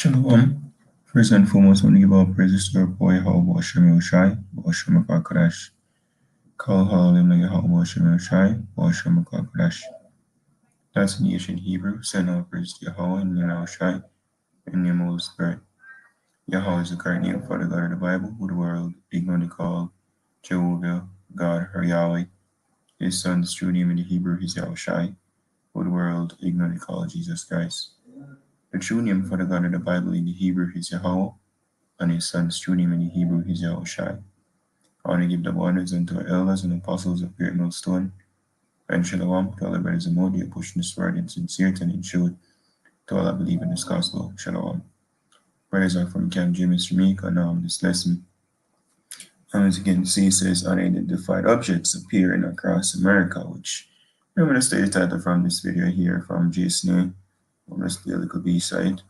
Shalom. First and foremost, I want to give all praises to our boy, How Shem Yoshai, Shem Kadash. Call Hallelujah, How Shem Yoshai, Shem Kadash. That's in the ancient Hebrew. Send all praise to Yahweh and Yahushai and your Holy Spirit. Yahweh is the correct name for the God of the Bible, who the world ignorantly called Jehovah, God, or Yahweh. His son's true name in the Hebrew is Yahushai, who the world ignorantly called Jesus Christ. The true name for the God of the Bible in the Hebrew is Yahweh, and his son's true name in the Hebrew is Yahushai. I want to give the honors unto our elders and apostles of Great Millstone, and Shalom to all the brothers and more, pushing this word in sincerity and in truth to all that believe in this gospel. Shalom. Brothers are from Camp James, Jamaica, and this lesson, as you can see, says unidentified objects appearing across America, which I'm going to stay the title from this video here from Jason. I'm going to play a little B-side.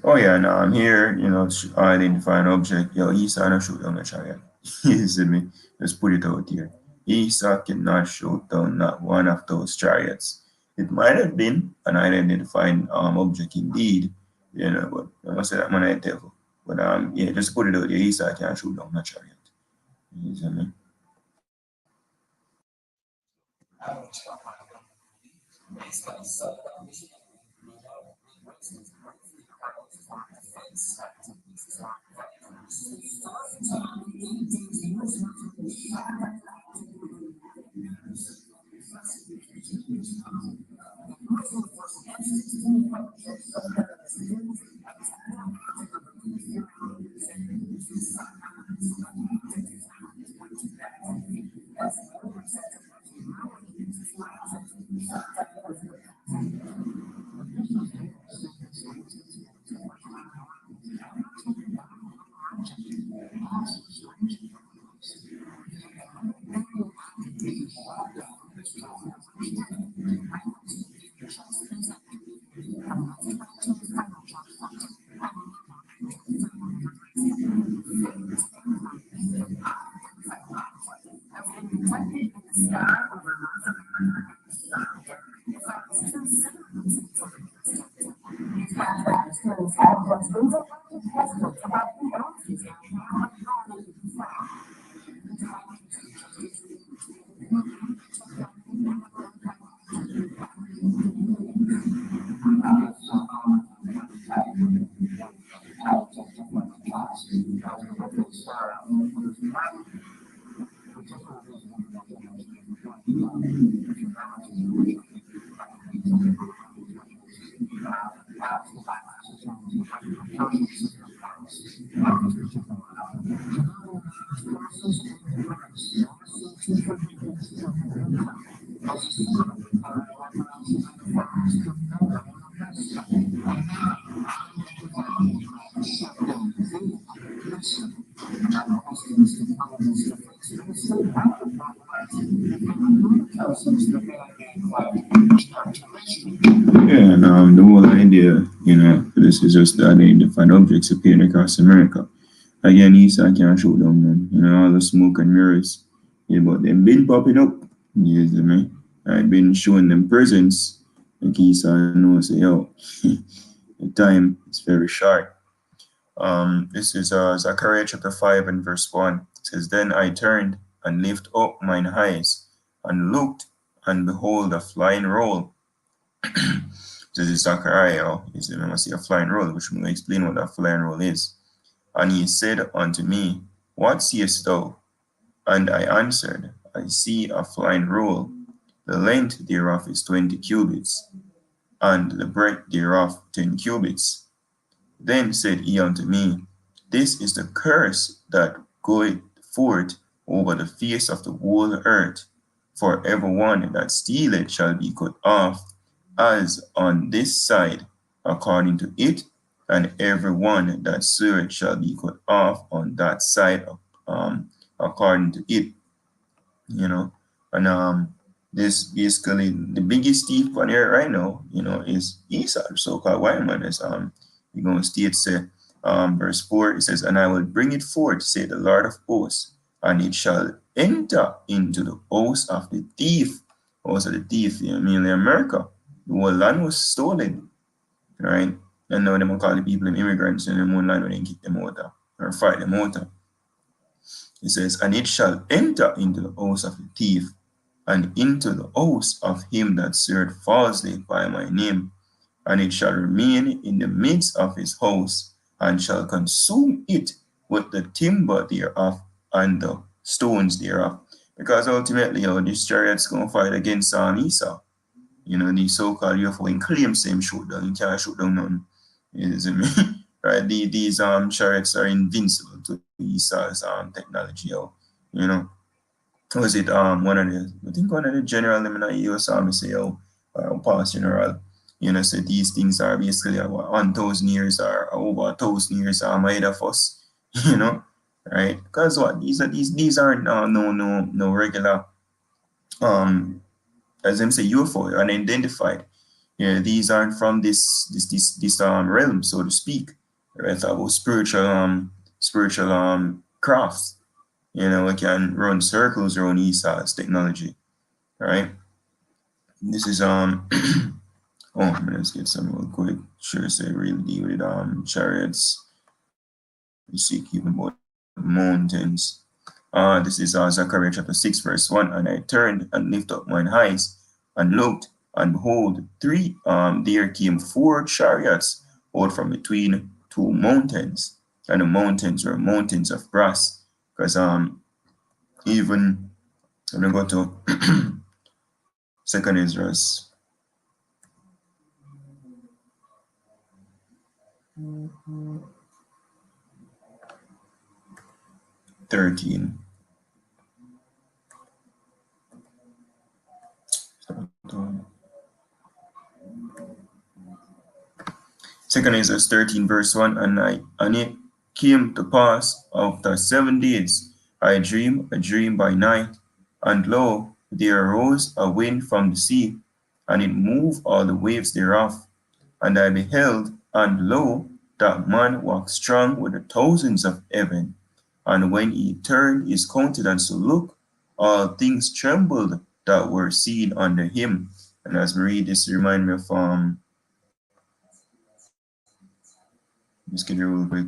Oh yeah, now I'm here, to identify an object. Yo, Esau not shoot down a chariot. You see me? Let's put it out here. Esau cannot shoot down not one of those chariots. It might have been an identified object indeed, but I must say that man ain't devil. But yeah, just put it out there. Esau can't shoot down a chariot. You see me? Yeah, and the whole idea, this is just the identified objects appearing across America. Again, Esau can't show them, man. All the smoke and mirrors. Yeah, but they've been popping up. You see me? I've been showing them presents. Like Esau knows, say, yo, the time is very short. This is Zechariah chapter 5 and verse 1. It says, Then I turned and lift up mine eyes and looked, and behold, a flying roll. This is Zechariah. You see, I see a flying roll, which will explain what that flying roll is. And he said unto me, What seest thou? And I answered, I see a flying roll. The length thereof is 20 cubits, and the breadth thereof 10 cubits. Then said he unto me, This is the curse that goeth forth over the face of the whole earth. For every one that stealeth shall be cut off, as on this side, according to it, and every one that sweareth shall be cut off on that side, according to it. And this basically the biggest thief on earth right now, is Esau, the so-called white man. As you're going to state, say, verse 4, it says, And I will bring it forth, say the Lord of hosts, and it shall enter into the house of the thief, also the thief, mainly America. The whole land was stolen, right? And now they call the people immigrants in the moon land when they kick them out or fight them out. It says, and it shall enter into the house of the thief and into the house of him that sweareth falsely by my name, and it shall remain in the midst of his house, and shall consume it with the timber thereof and the stones thereof. Because ultimately, this chariot's going to fight against Esau. The so-called UFO in claim same shoot down. You can't shoot down none. You see me? Right? These chariots are invincible to Esau's technology. You know, was it one of the I think one of the general them in the US Army say past general, say these things are basically about 1,000 years or over 1,000 years ahead of us, you know, right? Because what these aren't no regular um as them say UFO unidentified. These aren't from this realm, so to speak. Right? About spiritual crafts. We can run circles around Esau's technology, right? This is oh, let's get some real quick. Sure, say really deal with chariots. You see, keeping about mountains. This is Zechariah chapter 6, verse 1. And I turned and lifted up mine eyes and looked, and behold, there came four chariots out from between two mountains. And the mountains were mountains of brass. Because even when I go to Second Ezra 13. Second Ezra 13, verse 1, and it came to pass after 7 days, I dreamed a dream by night, and lo, there arose a wind from the sea, and it moved all the waves thereof. And I beheld, and lo, that man walked strong with the thousands of heaven. And when he turned his countenance to look, all things trembled that were seen under him. And as we read this, remind me of just get here real quick.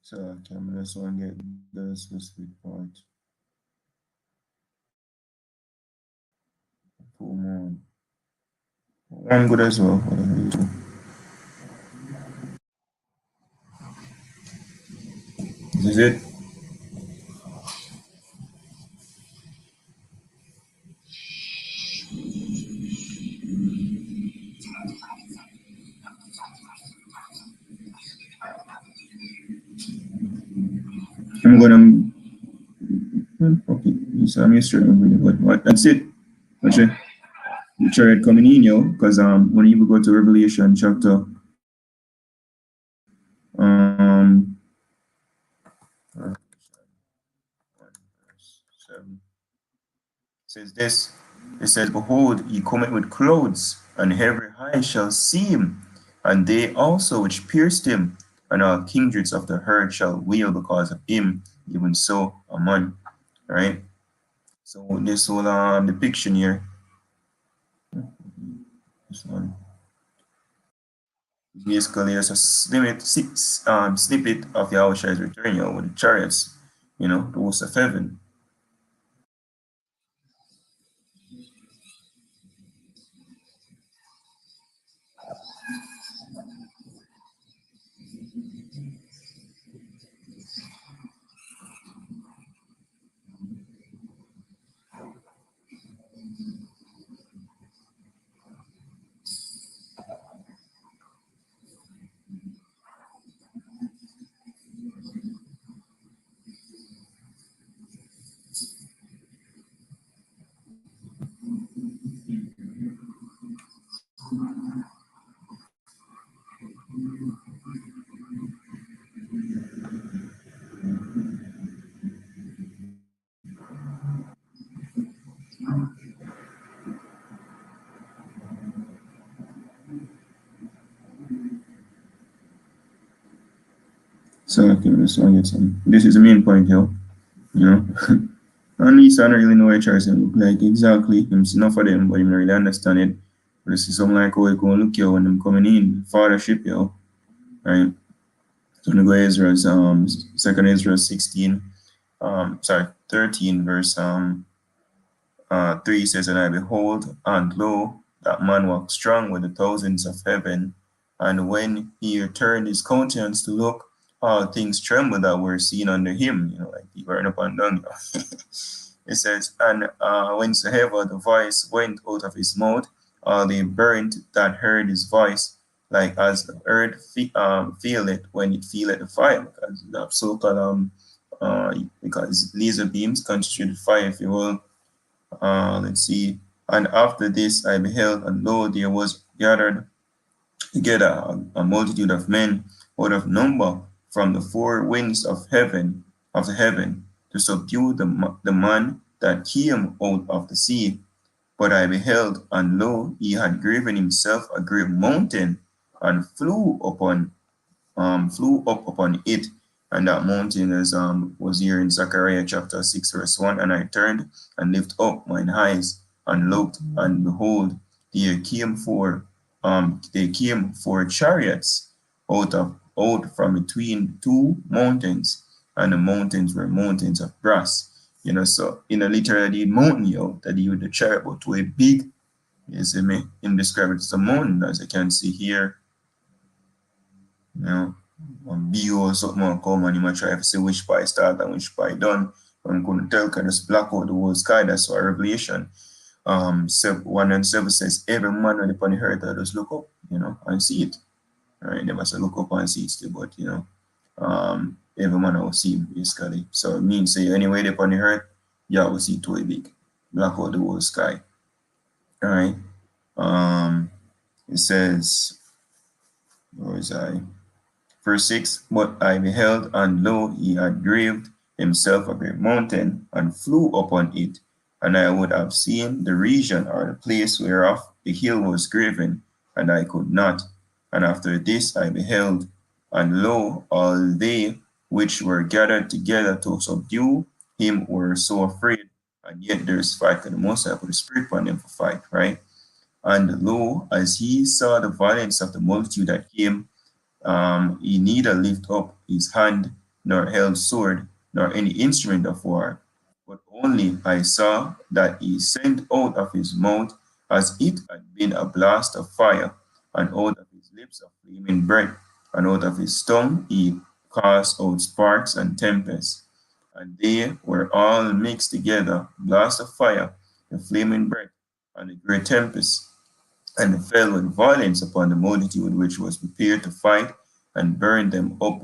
So camera so I get the specific part. Full moon. I'm good as well. This is it. I'm gonna okay. So I'm used to it. What? That's it. That's it. The chariot coming in, because when you go to Revelation chapter um 7 says this. It says, behold, he cometh with clothes, and every eye shall see him, and they also which pierced him, and all kindreds of the earth shall wail because of him. Even so, amen. Right? So this whole depiction here, this one, is basically just a snippet of Yahushua's return, with the chariots, the host of heaven. So okay, so I get some. This is the main point here, you know. And Lisa don't really know what Charles look like exactly. Him see enough of them, but him don't really understand it. But this is something like how it gonna look here when them coming in, fathership, yo. Right? So we go Ezra's second Ezra 16, sorry, 13 verse 3 says, and I behold, and lo, that man walked strong with the thousands of heaven. And when he turned his countenance to look, all things trembled that were seen under him, like he burn up and down. It says, and whensoever the voice went out of his mouth, all they burnt that heard his voice, like as the earth feel it when it feeleth the fire, because the so-called because laser beams constitute fire, if you will. Let's see. And after this I beheld, and lo, there was gathered together a multitude of men out of number from the four winds of the heaven, to subdue the man that came out of the sea. But I beheld, and lo, he had graven himself a great mountain, and flew up upon it, and that mountain was here in Zechariah chapter 6, verse 1. And I turned and lifted up mine eyes and looked, and behold, there came four chariots out from between two mountains, and the mountains were mountains of brass. So in a literally mountain, that you the chariot, but to a big, you see me, in describe it as a mountain, as you can see here, you know, one view or something will come and you might try to see which part start and which part done. I'm going to tell, can just black out the whole sky. That's why Revelation 1 and 7 says, every man on the earth that just look up, and see it. All right, never say look up and see it still, but every man will see it basically. So it means say anyway upon the earth, yeah, will see it too big. Black out the whole sky. All right. It says, where is I? Verse 6, but I beheld, and lo, he had graved himself a great mountain, and flew upon it, and I would have seen the region or the place whereof the hill was graven, and I could not. And after this I beheld, and lo, all they which were gathered together to subdue him were so afraid, and yet there is fight, because the Most High put the Spirit upon them for fight, right? And lo, as he saw the violence of the multitude that came, he neither lift up his hand, nor held sword, nor any instrument of war, but only I saw that he sent out of his mouth as it had been a blast of fire, and out of his lips a flaming breath, and out of his tongue he cast out sparks and tempests. And they were all mixed together, blast of fire, the flaming breath, and a great tempest, and fell with violence upon the multitude which was prepared to fight, and burned them up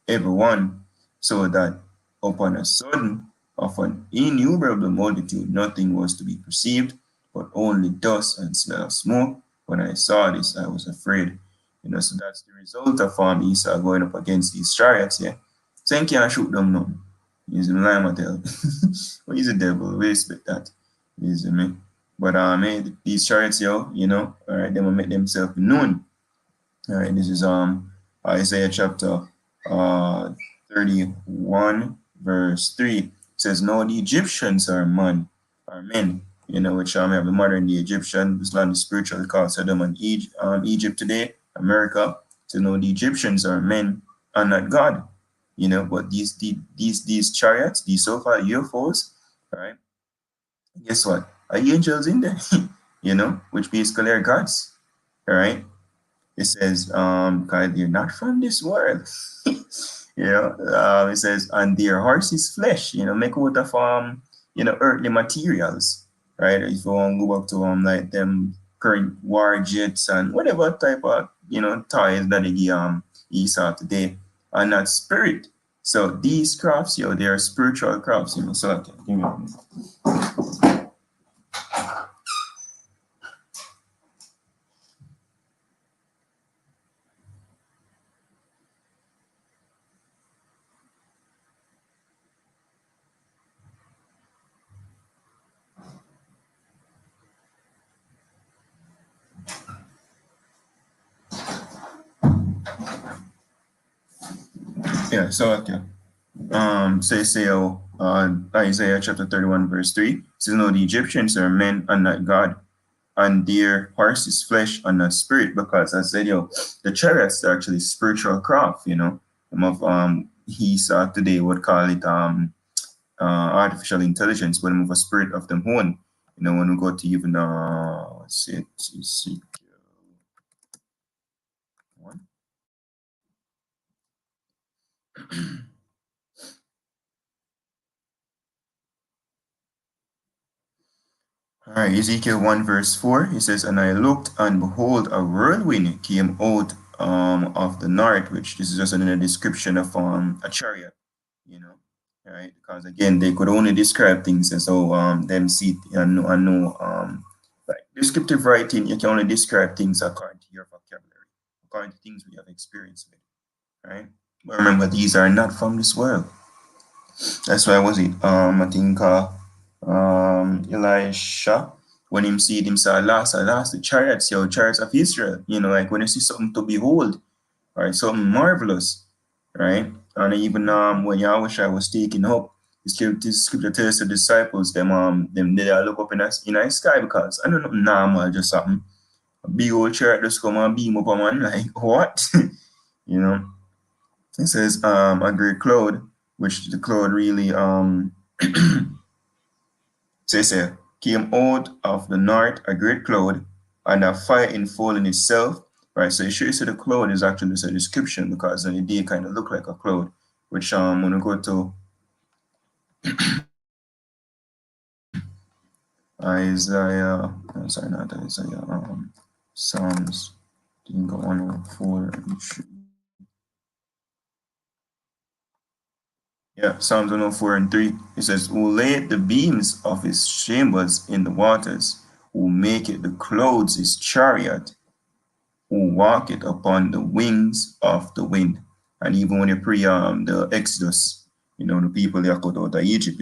every one, so that upon a sudden of an innumerable multitude nothing was to be perceived, but only dust and smell of smoke. When I saw this, I was afraid. So that's the result of Esau going up against these chariots, yeah. So he can't shoot them now. He's a lie, I tell. Well, he's a devil, we expect that. You see me? But these chariots, all right, they will make themselves known. All right, this is Isaiah chapter 31, verse 3. It says, no, the Egyptians are men, which have the modern day Egyptian, this land is spiritually called Sodom and Egypt today, America. So no, the Egyptians are men and not God. But these chariots, these so-called UFOs, all right, guess what? Are angels in there? Which basically are gods. All right. It says, because they're not from this world. It says, and their horse is flesh, make out of earthly materials. Right. If you want to go back to like them current war jets and whatever type of toys that they give Esau today, and not spirit. So these crafts, they are spiritual crafts, So okay, give me a minute. Yeah, so okay. Isaiah chapter 31, verse 3 says, no, the Egyptians are men and not God, and their horse is flesh and not spirit, because I said, the chariots are actually spiritual craft, Some of he saw today would call it artificial intelligence, but of a spirit of them own. When we go to even let's see, one. All right, Ezekiel 1 verse 4, he says, and I looked and behold a whirlwind came out of the north, which this is just another description of a chariot, you know. All right, because again they could only describe things as so them see it and know like descriptive writing, you can only describe things according to your vocabulary, according to things we have experienced with, right? But remember, these are not from this world. That's why was it? I think Elisha, when him see it, him say, alas, the chariots, chariots of Israel. Like when you see something to behold, right, something marvelous, right? And even when Yahweh was taken up, the scripture tells the disciples, them they look up in the sky because I don't know normal, just something. A big old chariot just come and beam up on man, like what? you know. It says a great cloud, which the cloud really says here, came out of the north a great cloud and a fire enfolding itself. Right. So it shows you the cloud is actually just a description because the day kind of look like a cloud, which when we go to Isaiah, I'm sorry, not Isaiah, Psalms, I think 104 and 3. Yeah, Psalms 104 and 3. It says, who laid the beams of his chambers in the waters, who maketh the clouds his chariot, who walketh upon the wings of the wind. And even when you pre the Exodus, the people they are cut out of Egypt,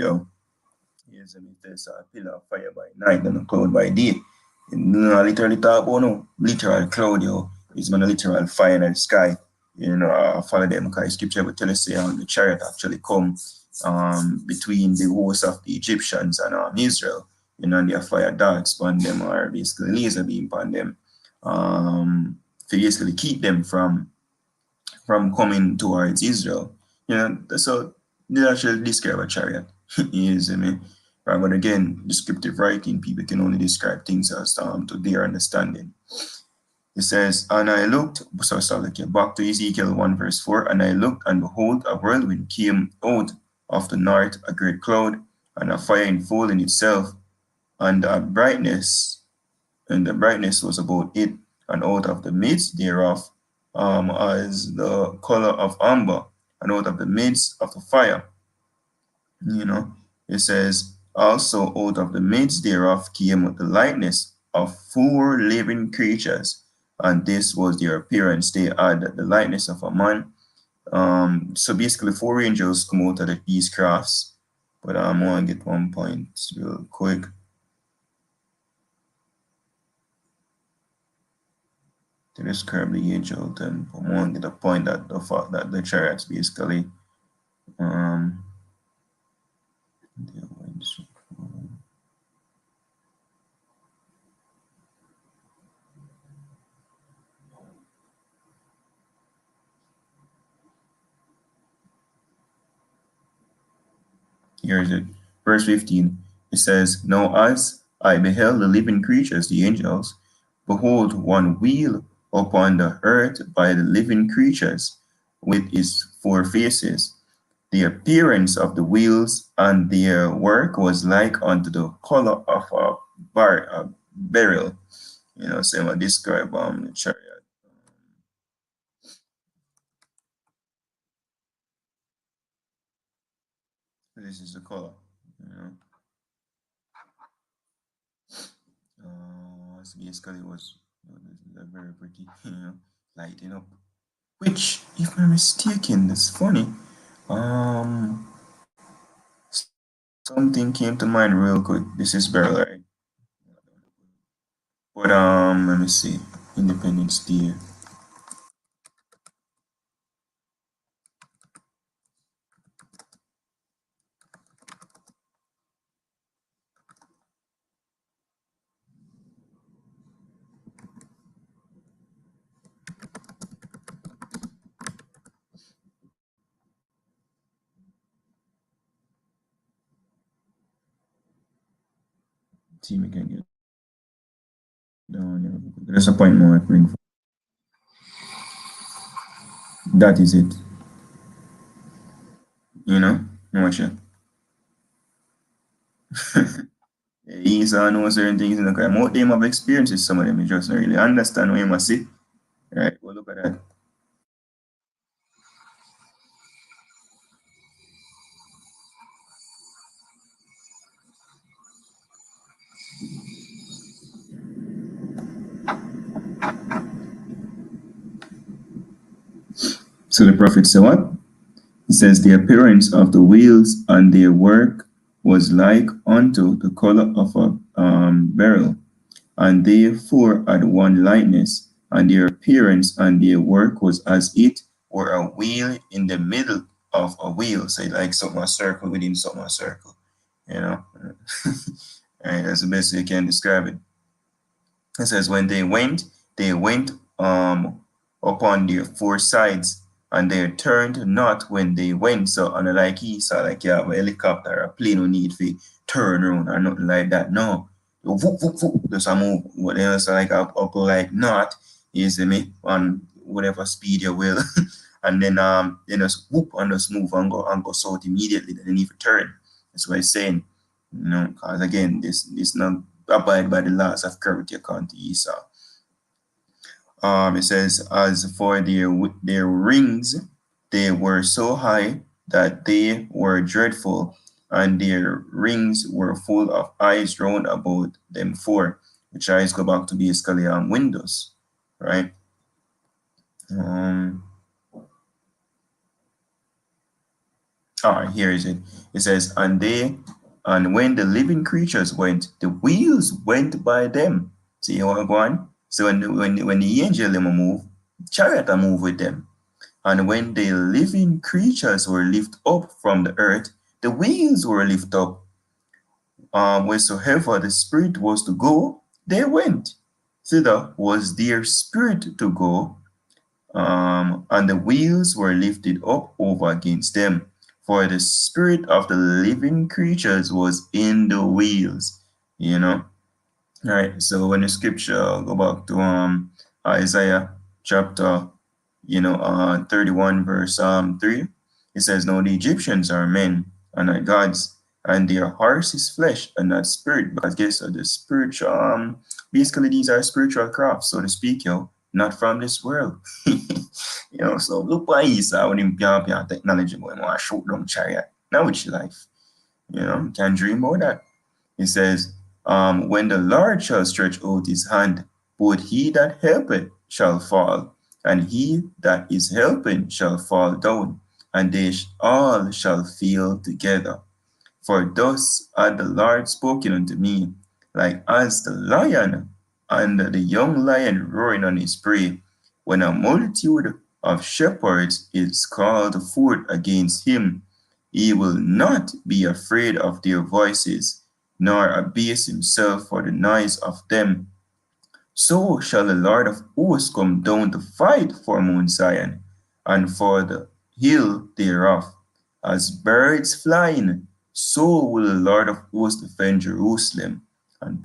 yes, and there's a pillar of fire by night and a cloud by day. Literally talk about no literal cloud, it's been a literal fire in the sky. Follow them because scripture will tell us the chariot actually come between the host of the Egyptians and Israel. And their fire darts upon them or basically laser beam upon them. To basically keep them from coming towards Israel. So they actually describe a chariot. You see me? Right, but again, descriptive writing, people can only describe things as to their understanding. It says, and I looked, so like back to Ezekiel 1 verse 4, and I looked, and behold, a whirlwind came out of the north, a great cloud, and a fire enfolding itself, and the brightness was about it, and out of the midst thereof, as the color of amber, and out of the midst of the fire, it says, also out of the midst thereof came the likeness of four living creatures, and this was their appearance. They had the likeness of a man. So basically, four angels come out of the peace crafts. But I want to get one point real quick. To describe the angel, then I want to get a point that the fact that the chariots basically um here is it. Verse 15. It says, now as I beheld the living creatures, the angels, behold, one wheel upon the earth by the living creatures with its four faces. The appearance of the wheels and their work was like unto the color of a beryl. Same I describe the chariot. This is the color. You know. So basically, it was very pretty, lighting up. Which, if I'm mistaken, that's funny. Um, Something came to mind real quick. This is beryl, right? But let me see. Independence Day. See if we can get down here. There's a point more I bring. That is it. You know, watch it. He's know certain things in the crime. Most of them have experiences, some of them you just don't really understand what you must see. Right? Well, look at that. So the prophet said what? He says, the appearance of the wheels and their work was like unto the color of a beryl, and they four had one likeness, and their appearance and their work was as it were a wheel in the middle of a wheel. Say like something a circle within something a circle. You know, and that's the best way you can describe it. It says, when they went upon their four sides, and they turned not when they went. So, and like he saw, like you have a helicopter, a plane, no need to turn around or nothing like that. No, you whoop, whoop, whoop, just a move. What else like up like not, you see me, on whatever speed you will. And then just whoop and just move and go south immediately. Then you need to turn. That's what he's saying. You know, because again, this not abide by the laws of gravity according to Esau. It says, as for their rings, they were so high that they were dreadful, and their rings were full of eyes round about them four, which eyes go back to basically windows, right? Um, Here is it. It says, and when the living creatures went, the wheels went by them. See how I go on? So when the angel them move, chariot move with them. And when the living creatures were lifted up from the earth, the wheels were lifted up. Wheresoever the spirit was to go, they went. Thither was their spirit to go, and the wheels were lifted up over against them. For the spirit of the living creatures was in the wheels, you know. All right, so when the scripture go back to Isaiah chapter 31 verse 3, it says, now the Egyptians are men and not gods, and their horse is flesh and not spirit. Because guess what, the spiritual basically these are spiritual crafts, so to speak, not from this world. So look why Esau when him pian technology going to shoot them chariot. Now which life? Can dream about that. It says, when the Lord shall stretch out his hand, both he that helpeth shall fall, and he that is helping shall fall down, and they all shall fall together. For thus hath the Lord spoken unto me, like as the lion and the young lion roaring on his prey, when a multitude of shepherds is called forth against him, he will not be afraid of their voices, nor abase himself for the noise of them. So shall the Lord of hosts come down to fight for Mount Zion, and for the hill thereof. As birds flying, so will the Lord of hosts defend Jerusalem, and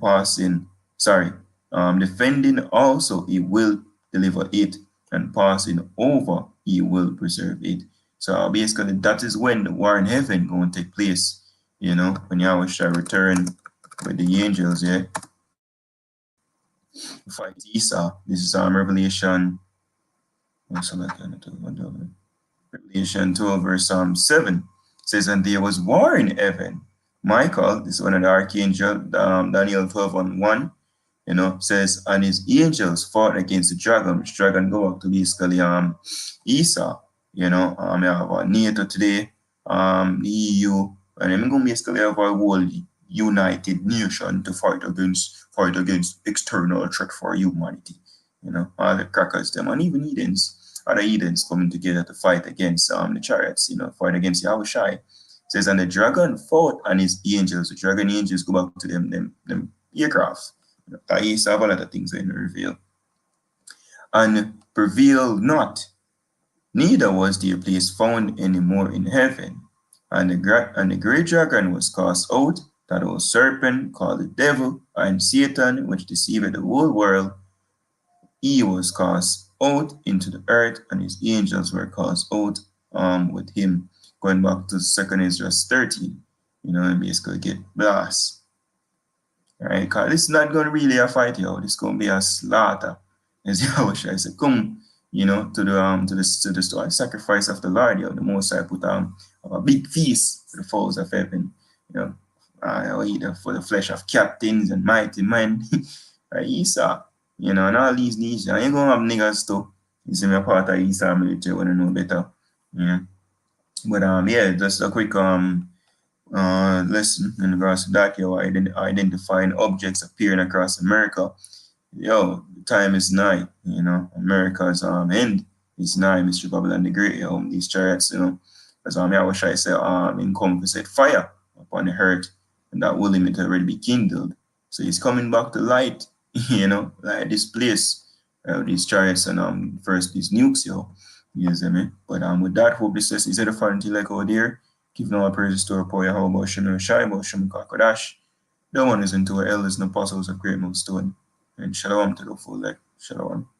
defending also he will deliver it, and passing over he will preserve it. So basically that is when the war in heaven going to take place, when Yahweh shall return with the angels, fight Esau. This is Revelation. Revelation 12, verse 7 says, and there was war in heaven. Michael, this is one of the archangel, Daniel 12 and 1, says, and his angels fought against the dragon, which dragon go up to basically Esau. You have NATO today, the EU, and I'm going to basically have a whole united nation to fight against external threat for humanity. All the crackers, them, and even other Edens coming together to fight against the chariots, fight against Yahushai. It says, and the dragon fought and his angels. The dragon angels go back to them aircraft. I used to have a lot of things in the reveal. And prevailed not, neither was their place found any more in heaven. And the great dragon was cast out, that old serpent called the devil and Satan, which deceived the whole world, he was cast out into the earth, and his angels were cast out with him. Going back to 2nd Ezra 13, and basically get blast. Right? Because this is not going to really a fight, yo. This is going to be a slaughter. As Yahushua said, come, to the sacrifice of the Lord, yo. The Most High put a big feast for the foes of heaven, you know. Either for the flesh of captains and mighty men, right? Esau, and all these nations. And you're going to have niggas too. You see me a part of Esau military when I know better. Yeah. But yeah, just a quick lesson in regards to that, yo, identifying objects appearing across America. Yo, the time is nigh, America's end is nigh, Mr. Babylon the Great, these chariots, as I wish I say, come set fire upon the earth, and that will limit already be kindled. So he's coming back to light, like this place, these chariots and first these nukes, yo. You see me? But with that, hope this is edifying until like out there. Give no praises to our poor how about Shemir Shai, about Shem Kakadash. The one is into our elders and apostles of great milestone. And shalom to the full, like shalom.